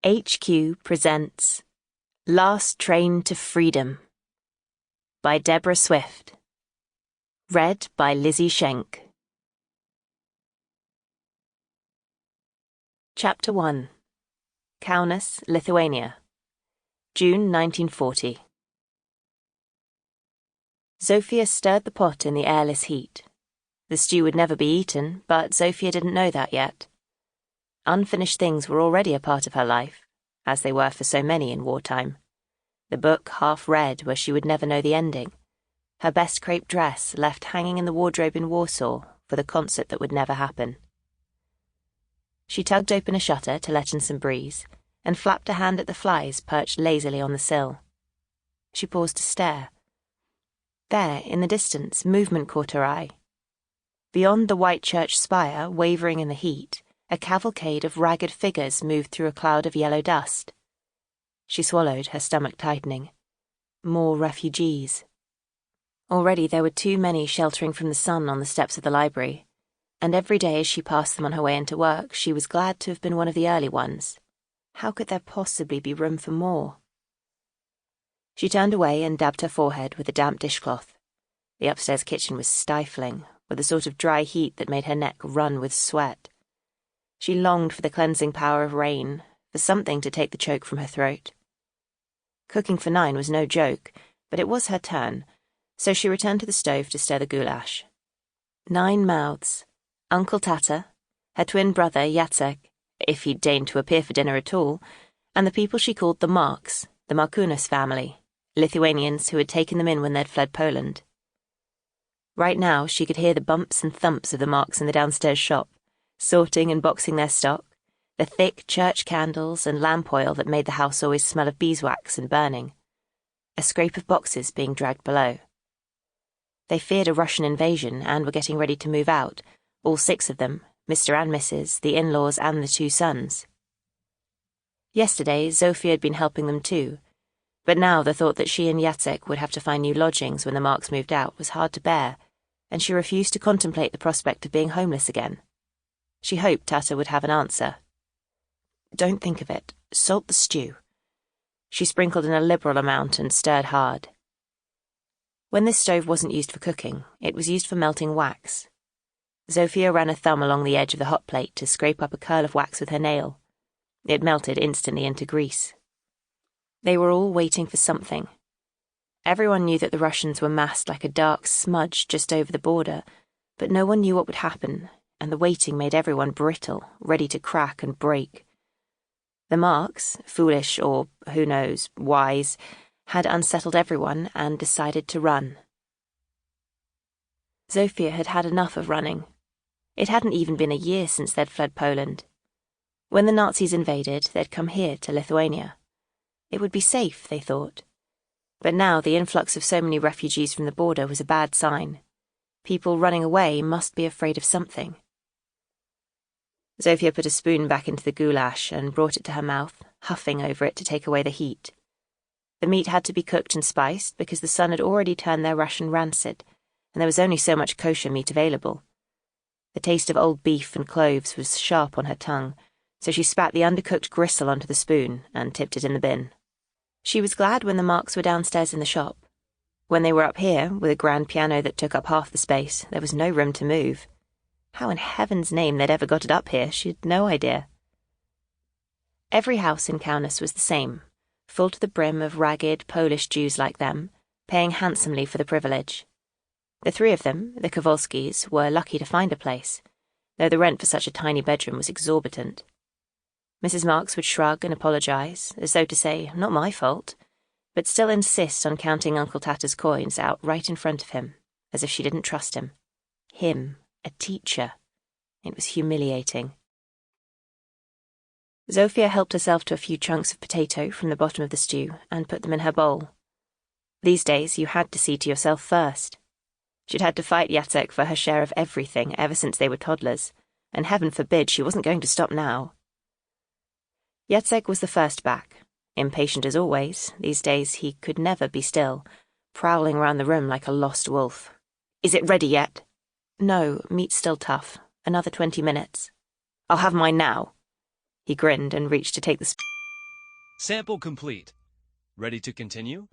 HQ presents Last Train to Freedom by Deborah Swift. Read by Lizzie Schenk. Chapter 1. Kaunas, Lithuania. June 1940. Zofia stirred the pot in the airless heat. The stew would never be eaten, but Zofia didn't know that yet. Unfinished things were already a part of her life, as they were for so many in wartime. The book half read where she would never know the ending. Her best crepe dress left hanging in the wardrobe in Warsaw for the concert that would never happen. She tugged open a shutter to let in some breeze, and flapped a hand at the flies perched lazily on the sill. She paused to stare. There, in the distance, movement caught her eye. Beyond the white church spire, wavering in the heat, a cavalcade of ragged figures moved through a cloud of yellow dust. She swallowed, her stomach tightening. More refugees. Already there were too many sheltering from the sun on the steps of the library, and every day as she passed them on her way into work, she was glad to have been one of the early ones. How could there possibly be room for more? She turned away and dabbed her forehead with a damp dishcloth. The upstairs kitchen was stifling, with a sort of dry heat that made her neck run with sweat. She longed for the cleansing power of rain, for something to take the choke from her throat. Cooking for 9 was no joke, but it was her turn, so she returned to the stove to stir the goulash. 9 mouths. Uncle Tata, her twin brother Jacek, if he'd deigned to appear for dinner at all, and the people she called the Marks, the Markunas family, Lithuanians who had taken them in when they'd fled Poland. Right now she could hear the bumps and thumps of the Marks in the downstairs shop, sorting and boxing their stock, the thick church candles and lamp oil that made the house always smell of beeswax and burning, a scrape of boxes being dragged below. They feared a Russian invasion and were getting ready to move out, all 6 of them, Mr. and Mrs., the in-laws and the 2 sons. Yesterday, Zofia had been helping them too, but now the thought that she and Jacek would have to find new lodgings when the Marks moved out was hard to bear, and she refused to contemplate the prospect of being homeless again. She hoped Tata would have an answer. Don't think of it. Salt the stew. She sprinkled in a liberal amount and stirred hard. When this stove wasn't used for cooking, it was used for melting wax. Zofia ran a thumb along the edge of the hot plate to scrape up a curl of wax with her nail. It melted instantly into grease. They were all waiting for something. Everyone knew that the Russians were massed like a dark smudge just over the border, but no one knew what would happen, and the waiting made everyone brittle, ready to crack and break. The Marks, foolish or, who knows, wise, had unsettled everyone and decided to run. Zofia had had enough of running. It hadn't even been a year since they'd fled Poland. When the Nazis invaded, they'd come here to Lithuania. It would be safe, they thought. But now the influx of so many refugees from the border was a bad sign. People running away must be afraid of something. Zofia put a spoon back into the goulash and brought it to her mouth, huffing over it to take away the heat. The meat had to be cooked and spiced because the sun had already turned their ration rancid, and there was only so much kosher meat available. The taste of old beef and cloves was sharp on her tongue, so she spat the undercooked gristle onto the spoon and tipped it in the bin. She was glad when the Marks were downstairs in the shop. When they were up here, with a grand piano that took up half the space, there was no room to move. How in heaven's name they'd ever got it up here, she had no idea. Every house in Kaunas was the same, full to the brim of ragged Polish Jews like them, paying handsomely for the privilege. The 3 of them, the Kowalskis, were lucky to find a place, though the rent for such a tiny bedroom was exorbitant. Mrs. Marks would shrug and apologize, as though to say, not my fault, but still insist on counting Uncle Tata's coins out right in front of him, as if she didn't trust him. Him, a teacher. It was humiliating. Zofia helped herself to a few chunks of potato from the bottom of the stew and put them in her bowl. These days you had to see to yourself first. She'd had to fight Jacek for her share of everything ever since they were toddlers, and heaven forbid she wasn't going to stop now. Jacek was the first back. Impatient as always, these days he could never be still, prowling round the room like a lost wolf. Is it ready yet? No, meat's still tough. Another 20 minutes. I'll have mine now. He grinned and reached to take the Sample complete. Ready to continue?